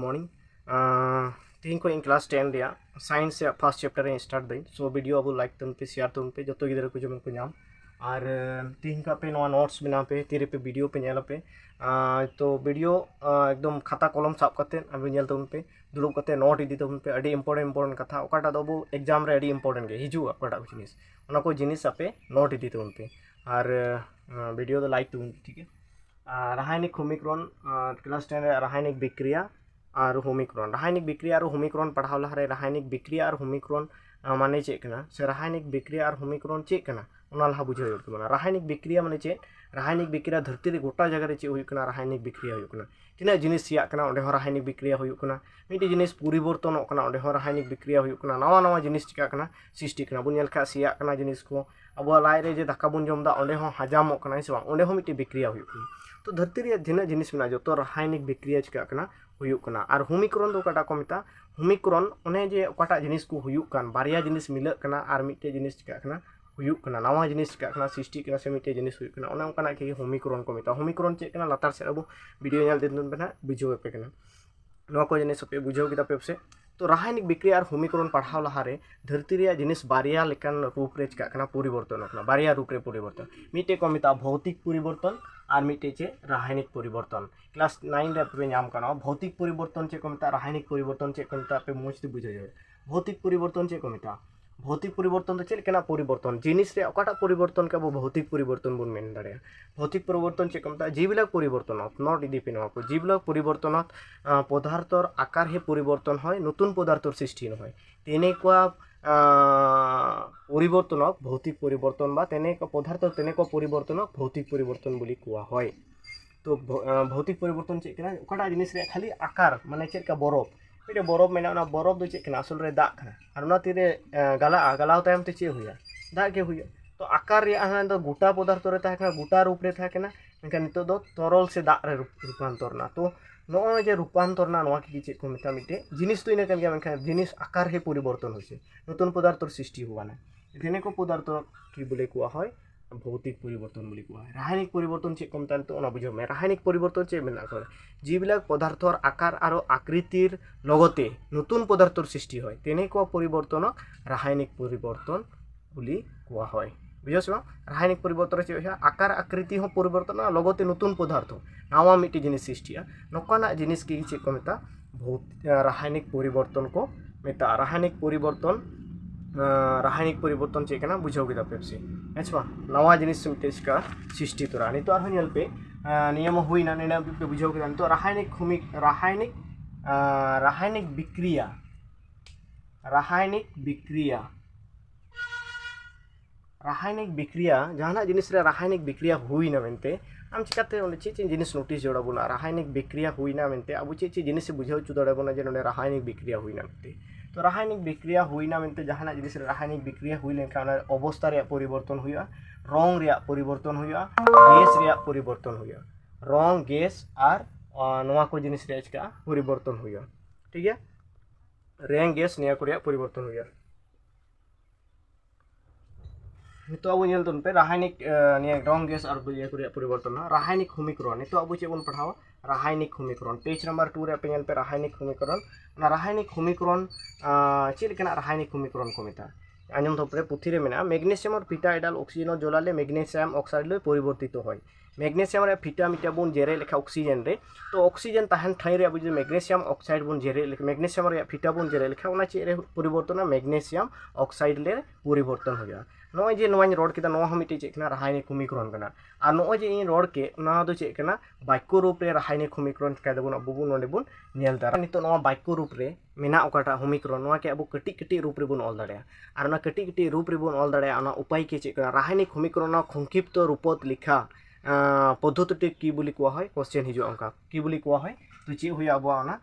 Morning तीन को class 10 रे साइंस से first chapter start the so video अब लाइक तुम पे शेयर तुम पे जो गिद्रा को जमन को नाम और तीन का पे नोट्स बना पे तीरे पे वीडियो पे नेल पे तो वीडियो एकदम खाता कलम साब करते अब नेल तुम पे दुड़ब करते नोट इदी तुम पे अड़ी इम्पोर्टेंट कथा ओकाटा दो अब एग्जाम रे अड़ी इम्पोर्टेंट के हिजू ओकाटा जिनिस ओना को जिनिस आपे नोट इदी तुम पे और वीडियो तो लाइक तुम ठीक है रासायनिक समीकरण क्लास 10 रासायनिक विक्रिया और समीकरण रासायनिक विक्रिया और समीकरण पढ़ाव लहारे रासायनिक विक्रिया और समीकरण माने चेकना से रासायनिक विक्रिया और समीकरण चेकना ओना लहा बुझाव तबना रासायनिक विक्रिया माने चे रासायनिक विक्रिया धरती रे गोटा जगह रे चे हुयुकना रासायनिक विक्रिया हुयुकना तीना जिनिस सिया कना ओंडे हो रासायनिक विक्रिया हुयुकना मिटे जिनिस परिवर्तन कना ओंडे हो रासायनिक विक्रिया हुयुकना नवा नवा जिनिस चिका कना सृष्टि कना बुन नेल खा सिया कना जिनिस को अब लाइ रे जे दाका बुन जमदा ओंडे हो हजामो कना से ओंडे हो मिटे विक्रिया हुयुकना तो धरती रे जिना जिनिस मेना जो रासायनिक विक्रिया चिका कना हुयुकना और समीकरण दो काटा को मिता समीकरण ओने जे ओकाटा जिनिस को हुयुकन बारिया जिनिस मिलक कना और मिटे जिनिस चिका कना हुयुकना नवा जिनिस चिका कना सृष्टि कना से मिटे जिनिस हुयुकना ओने ओकाना के समीकरण को मिता समीकरण चे कना लातार से अब वीडियो नेल दिन बना बुझाव पे कना नवा को जिनिस पे बुझाव किदा पे से तो रासायनिक विक्रिया और समीकरण पढ़ाव लहारे धरती रे जिनिस बारिया लेकान रूप रे चिका कना परिवर्तन कना बारिया रूप रे परिवर्तन मिटे को मिता भौतिक परिवर्तन और मिटे चे रासायनिक परिवर्तन क्लास 9 रे पे नाम कना भौतिक परिवर्तन चे को मिता रासायनिक परिवर्तन चे को मिता पे मोजते बुझा जाए भौतिक परिवर्तन चे को मिता भौतिक परिवर्तन तो चेकना परिवर्तन जिनिस रे ओकाटा परिवर्तन का भौतिक परिवर्तन बन मेन दाड़े भौतिक परिवर्तन चे को मिता जीवलक परिवर्तन नट इदी पे नवा को जीवलक परिवर्तन पदार्थर आकार हे परिवर्तन হয় नतुन पदार्थर सृष्टि নহয় तेनेकुआ परिवर्तनक भौतिक परिवर्तन बा तेनेकुआ पदार्थ तेनेकुआ परिवर्तनक भौतिक परिवर्तन बोली कुआ হয় तो भौतिक परिवर्तन चे कना ओकाटा जिनिस रे खाली आकार माने चेका बरफ मिटे बरफ मेना ओना बरफ दो चेकना असल रे दाग कना और ओना तीरे गलाव तायम ते चे हुया दाग के हुया तो आकार रे आना दो गोटा पदार्थ रे ताकना गोटा रूप रे थाकना मेनका नितो दो तरल से दाग रे रूपांतरना तो नॉय जे रूपांतरना नवा की चे को मिता मिटे जिनिस तो इने कम मेनका जिनिस आकार हे परिवर्तन होइसे नतुन पदार्थर सृष्टि हुआ ना इने को पदार्थ की बोले कुआ হয় भौतिक परिवर्तन बोली कुआ रासायनिक परिवर्तन चे कम तो ओना बुझो मे रासायनिक परिवर्तन चे मेना करे जीवलाक पदार्थर आकार और आकृतिर लगते नतुन पदार्थर सृष्टि হয় तेनेकुआ परिवर्तनक रासायनिक परिवर्तन बोली कुआ হয় बुझोस रासायनिक परिवर्तन चे आकार आकृति हो परिवर्तन लगते नतुन पदार्थ नवा मिट्टी जिनिस सृष्टि नौकाना जिनिस की चे को मेता रासायनिक परिवर्तन को मेता रासायनिक परिवर्तन चे कना बुझाव किदा पेप्सी हेचबा नवा जिनिस मिट्टी का सृष्टि तोरा नितो आरो नेल पे नियम हुइना नेना पे बुझाव किदा तो रासायनिक विक्रिया जहाना जिनिस रे रासायनिक विक्रिया हुइना मेनते आम चिकाते ओने चे जिनिस नोटिस जोड़ा बुना रासायनिक विक्रिया हुइना मेनते अब चे जिनिस बुझाव चु दड़े बना जे नोने रासायनिक विक्रिया हुइना मेनते तो रासायनिक विक्रिया हुइना मेनते जहाना जिनिस रे रासायनिक विक्रिया हुइ लेनखान अवस्था रे परिवर्तन हुइया रंग रे परिवर्तन हुइया गैस रे परिवर्तन हुइया रंग गैस और नवा को जिनिस रे का परिवर्तन हुइया ठीक है रंग गैस निया को रे परिवर्तन हुइया तो अब नेल तन पे रासायनिक निया रंग गैस और ये को रे परिवर्तन रासायनिक समीकरण तो अब चे बन पढ़ावा रासायनिक समीकरण पेज नंबर 2 रे पे नेल पे रासायनिक समीकरण ना रासायनिक समीकरण चे लेकना रासायनिक समीकरण को मेता आंजम थपरे पुथी रे मेना मैग्नीशियम और फीटा एडाल ऑक्सीजन जलाले मैग्नीशियम ऑक्साइड ले परिवर्तित होय मैग्नीशियम रे फीटा मिटा बन जेरे लेखा ऑक्सीजन रे तो ऑक्सीजन ताहन ठाई रे अब जे मैग्नीशियम ऑक्साइड बन जेरे लेखा मैग्नीशियम रे फीटा बन जेरे लेखा ओना चे रे परिवर्तन मैग्नीशियम ऑक्साइड ले परिवर्तन होया नय जे नवाኝ रोड किदा नवा मिटे चे कना रासायनिक समीकरण कना आ नय जे इन रोड के ना दो चे कना वाक्य रूप रे रासायनिक समीकरण का देबन अब बुन नोंडे बुन नेल दारा नितो नवा वाक्य रूप रे मेना ओकाटा समीकरण नवा के अब कटी कटी रूप रे बुन ऑल दाड़े और ना कटी कटी रूप रे बुन ऑल दाड़े ना उपाय के चे कना रासायनिक समीकरण संक्षिप्त रूपत लिखा पद्धति की बोली कुआ হয় क्वेश्चन हिजो अंका की बोली कुआ হয় तो चे हुई अब ना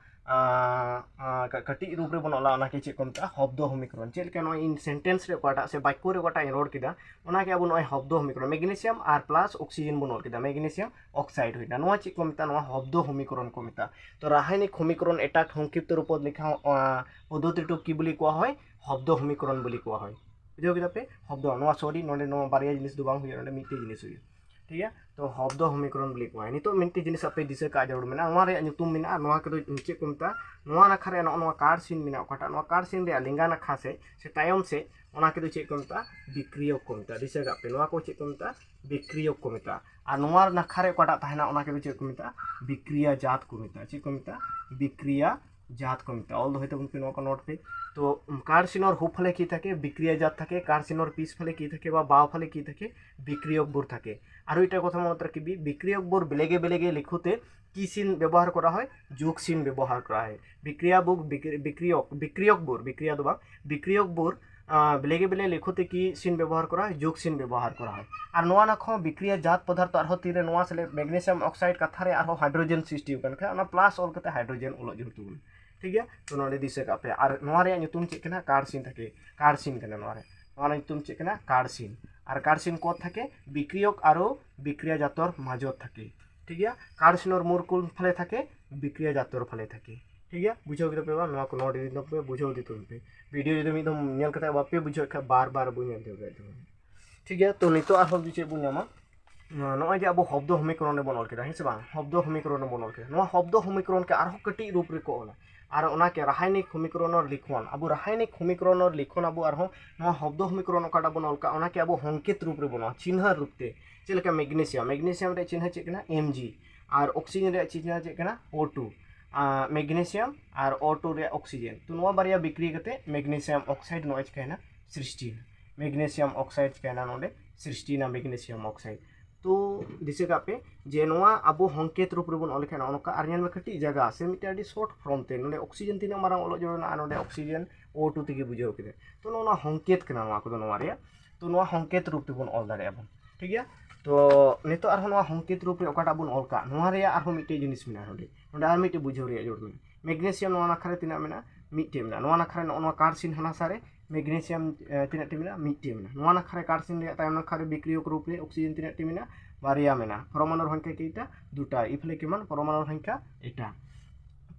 कटी रूप रे बन ऑला ना के चे को मिता शब्द समीकरण चे लेका नो इन सेंटेंस रे ओकाटा से वाक्य रे ओकाटा रोड किदा ओना के अब नो शब्द समीकरण मैग्नीशियम और प्लस ऑक्सीजन बन ऑल किदा मैग्नीशियम ऑक्साइड हुइना नोआ चे को मिता नोआ शब्द समीकरण को मिता तो रासायनिक समीकरण एटा संक्षिप्त रूपत लिखा पद्धति की बोली कुआ হয় शब्द समीकरण बोली कुआ হয় बुझो किदा पे शब्द नोआ सॉरी नोडे नो बारिया जिनिस दो बांग हुइया नोडे मिटे जिनिस हुइया ठीक है। तो तो हब्द समीकरण बोली को नितो मिनटी जिनिस आपे दिशा का जरूर मेना नोआ रे ᱧᱩᱛᱩᱢ मेना नोआ के चे को मता नोआ नाखा रे नोआ कार्ड सीन मेना ओकाटा नोआ कार्ड सीन रे लिंगा नाखा से तायम से ओना के चे को मता विक्रियक को मता दिशा का पे नोआ को चे को मता विक्रियक को मता और नोआ नाखा रे ओकाटा ताहेना ओना के चे को मता विक्रिया जात को मता चे को मता विक्रिया जात को मता ऑल होयतो बुन नोआ को नोट पे तो कार्सिनर हुप फले की থাকে বিক্রিয়া জাত থাকে कार्सिनर পিছ ফলে কি থাকে বা বাও ফলে কি থাকে বিক্রিয়ক বোর থাকে আর এটা কথা মনে রাখবি বিক্রিয়ক বোর বেলেগে বেলেগে লিখতে কি চিন ব্যবহার করা হয় যোগ চিন ব্যবহার করা হয় বিক্রিয়া বুক বিক্রিয়ক বোর বিক্রিয়া দবা বিক্রিয়ক বোর বেলেগে বেলে লিখতে কি চিন ব্যবহার করা হয় যোগ চিন ব্যবহার করা হয় আর নোয়া নাখো বিক্রিয়া জাত পদার্থ আর তিরে নোয়া সেলে ম্যাগনেসিয়াম অক্সাইড কাথারে আর हाइड्रोजन सृष्टि होकन खा ओना प्लस ऑल कते हाइड्रोजन ओलो जरूरत ठीक है तो नोडे दिसे का पे और नोआ रे ᱧᱩᱛᱩᱢ चे कना कार्सिन थाके कार्सिन कना नोआ रे नोआ ᱧᱩᱛᱩᱢ चे कना कार्सिन और कार्सिन को थाके विक्रियक आरो विक्रिया जातर माजत थाके ठीक है कार्सिनर मूलकुल फले थाके विक्रिया जातर फले थाके ठीक है बुझाव के पे नोआ को नोडे दिन पे बुझाव दितो पे वीडियो जदि मिदम नेल कते बापे बुझाव का बार बार बुझ दे ठीक है तो नितो आरो दिचे बुझामा नोआ जे अब शब्द समीकरण बन ऑल केदा है से बा शब्द समीकरण बन ऑल केदा नोआ शब्द समीकरण के आरो कटी रूप रे को ओला और ओना के रासायनिक समीकरण लिखन अब रासायनिक समीकरण लिखन अब और शब्द समीकरण काटा बनल का ओना के अब संकेत रूप रे बना चिन्ह रूप ते चेलका मैग्नीशियम मैग्नीशियम रे चिन्ह चे कना Mg और ऑक्सीजन रे चिन्ह चे कना O2 मैग्नीशियम और O2 रे ऑक्सीजन तो नोआ बारिया बिक्री कते मैग्नीशियम ऑक्साइड नोआ कहना सृष्टि मैग्नीशियम ऑक्साइड कहना नोडे सृष्टि ना मैग्नीशियम ऑक्साइड तो दिसे का पे जे नोआ अब संकेत रूप रे बन ऑल केना ओनका आर नेल कटी जगह से मिटे आडी शॉर्ट फॉर्म ते नोडे ऑक्सीजन तीना मारांग ओलो जोना नोडे ऑक्सीजन O2 तिगे बुझाव केदे तो नोना संकेत केना नोआ को नोआ रे तो नोआ संकेत रूप ते बन ऑल दारे अब ठीक है तो नितो आर नोआ संकेत रूप रे ओकाटा बन ऑल का नोआ रे आर मिटे जिनिस मेना नोडे नोडे आर मिटे बुझाव रे जोड़ में मैग्नीशियम नोआ नाखा रे तिना मेना मिटे मेना नोआ नाखा रे नोआ कार्सिन हना सारे मैग्नीशियम तिना टिमिना मिटे मेना नोआ नाखा रे कार्सिन रे तायम नाखा रे विक्रियक रूप रे ऑक्सीजन तिना टिमिना बारिया मेना परमाणुर संख्या केटा दुटा इफले किमान परमाणुर संख्या एटा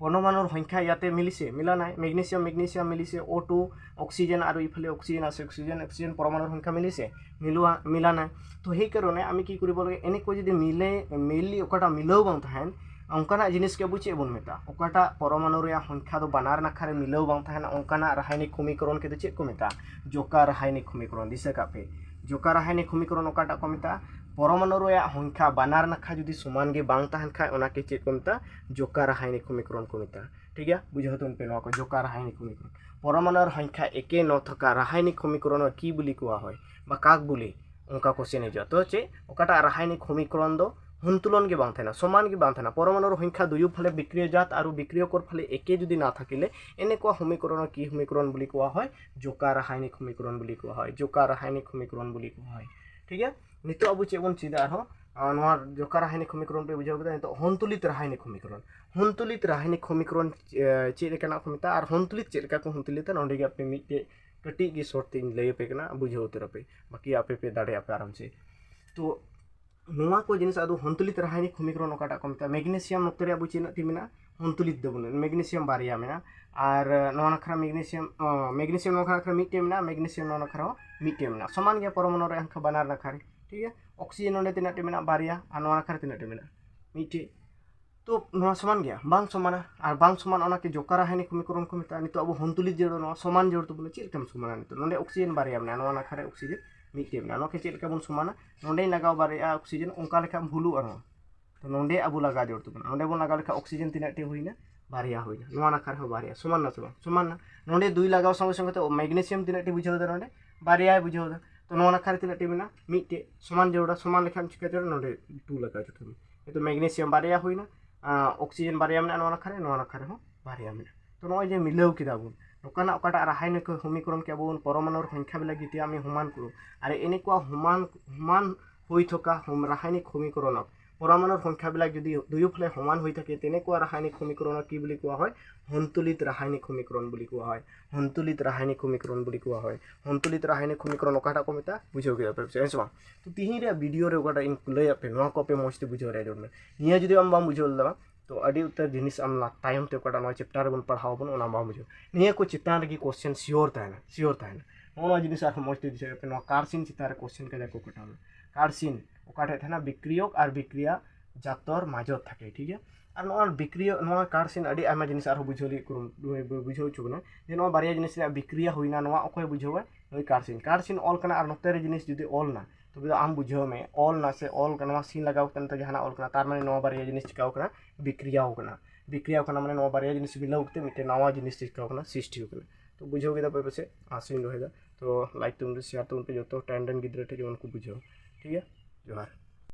परमाणुर संख्या याते मिलिसे मिला नाय मैग्नीशियम मैग्नीशियम मिलिसे O2 ऑक्सीजन और इफले ऑक्सीजन आसे ऑक्सीजन ऑक्सीजन परमाणुर संख्या मिलिसे मिलुआ मिला नाय तो हे कारणे आमी की करिब लगे एने को जदि मिले मिली ओकाटा मिलाव बांग थाहेन ओंकाना जिनिस के बुचे बन मेता ओकाटा परमाणु रे संख्या दो बानार नाखा रे मिलाव बांग थाहेन ओंकाना रासायनिक समीकरण के चे को मेता जोका रासायनिक समीकरण दिसे का पे जोका रासायनिक समीकरण ओकाटा को मेता परमाणु रे संख्या बानार नाखा जदि समान गे बांग ताहन खाय ओना के चे को मेता जोका रासायनिक समीकरण को मेता ठीक है बुझाव तुम पे नोआ को जोका रासायनिक समीकरण परमाणुर संख्या एके न थका रासायनिक समीकरण की बुली कोआ होय बा काक बुली उनका क्वेश्चन हिजो तो चे ओकाटा रासायनिक समीकरण दो सन्तुलन के बांग थाना समान के बांग थाना परमाणुर संख्या दुयु फले विक्रिय जात और विक्रियकर फले एके जदि ना थाकिले एने को समीकरण की समीकरण बुली कोआ होय जोका रासायनिक समीकरण बुली कोआ होय जोका रासायनिक समीकरण बुली कोआ होय ठीक है नितो अब चे बन चिदा आरो नोआ जोका रासायनिक समीकरण पे बुझाव केदा नितो संतुलित रासायनिक समीकरण चे लेकाना को मेता और संतुलित चे लेका को संतुलित नोंडे गे पे मिटे कटी गे शॉर्ट तीन लय पे कना बुझाव उतर पे बाकी आपे पे दाड़े आपे आराम से तो नोआ को जिनिस आदो संतुलित रासायनिक समीकरण ओकाटा को मेता मैग्नीशियम नोक्ते रे बुचे नती मेना संतुलित दबन मैग्नीशियम बारिया मेना और नोआ नखरा मैग्नीशियम नोखा नखरा मिटे मेना मैग्नीशियम नोआ नखरा मिटे मेना समान गया परमाणु रे अंक बानार नखा ठीक है ऑक्सीजन नोंडे तिना टे मेना बारिया और नोआ नखरा तिना टे मेना मिटे तो नोआ समान गया बांग समाना और बांग समान ओना के जोका रासायनिक समीकरण को मेता नितो अब संतुलित जेडो नोआ समान जेडो तो बोले चेलकम समाना नितो नोंडे ऑक्सीजन बारिया मेना नोआ नखरा ऑक्सीजन मिटे मेना नोके चेलका बन समाना नोंडे लगाव बारिया ऑक्सीजन ओंका लेखा भूलु आरो तो नोंडे अब लगा जोड़ तो नोंडे बन लगा लेखा ऑक्सीजन तिना टे होइना बारिया होइना नोआ नखरा हो बारिया समान ना समान ना नोंडे दुई लगाव संगे संगे तो मैग्नीशियम तिना टे बुझाव दा नोंडे बारिया बुझाव दा तो नोआ नखरा तिना टे मेना मिटे समान जोड़ा समान लेखा चिका जोड़ नोंडे 2 लगा जोड़ तो मैग्नीशियम बारिया होइना ऑक्सीजन बारिया मेना नोआ नखरा हो बारिया मेना तो नोय जे मिलाव किदा बुन नोकाना ओकाटा रासायनिक समीकरण के बन परमाणुर संख्या बेला गिति आमी समान करू और एने को समान होई थका रासायनिक समीकरण परमाणुर संख्या बेला जदि दुयु फले समान होई थाके तेने को रासायनिक समीकरण की बुली कोआ होय संतुलित रासायनिक समीकरण बुली कोआ होय संतुलित रासायनिक समीकरण बुली कोआ होय संतुलित रासायनिक समीकरण ओकाटा को मेता बुझाव के पे से बा तो तिही रे वीडियो रे ओकाटा इन लय आपे नोआ को पे मस्ती बुझाव रे जोड़ में निया जदि हम बाम बुझाव लबा तो अड़ी उतर जिनिस आम टाइम ते ओकाटा नोआ चैप्टर बन पढ़ाव बन ओना बाम बुझाव निया को चितान रे क्वेश्चन श्योर ताना नोआ जिनिस आर मस्ती दिसे पे नोआ कार्सिन चितान रे क्वेश्चन के जाको कटाव कार्सिन ओकाटे थाना विक्रियक और विक्रिया जातर माजत थाके ठीक है और नोआ विक्रिया नोआ कार्ड सीन अड़ी आयमा जिनिस आरो बुझावली बुझाव चुकना जे नोआ बारिया जिनिस रे विक्रिया हुईना नोआ अखय बुझावा नोई कार्ड सीन ऑल कना और नोते रे जिनिस जुदी ऑल ना तो आम बुझाव में ऑल ना से ऑल कना सीन लगाव कन तो जहाना ऑल कना तार माने नोआ बारिया जिनिस चिकाव कना विक्रिया कना माने नोआ बारिया जिनिस मिलाव कते मिटे नवा जिनिस चिकाव कना सृष्टि होकना तो बुझाव केदा पे पसे आसिन दोहेदा तो लाइक तुम शेयर तुम पे जो तो टेंडन गिद्रे टे जो उनको बुझाव ठीक है जोहार।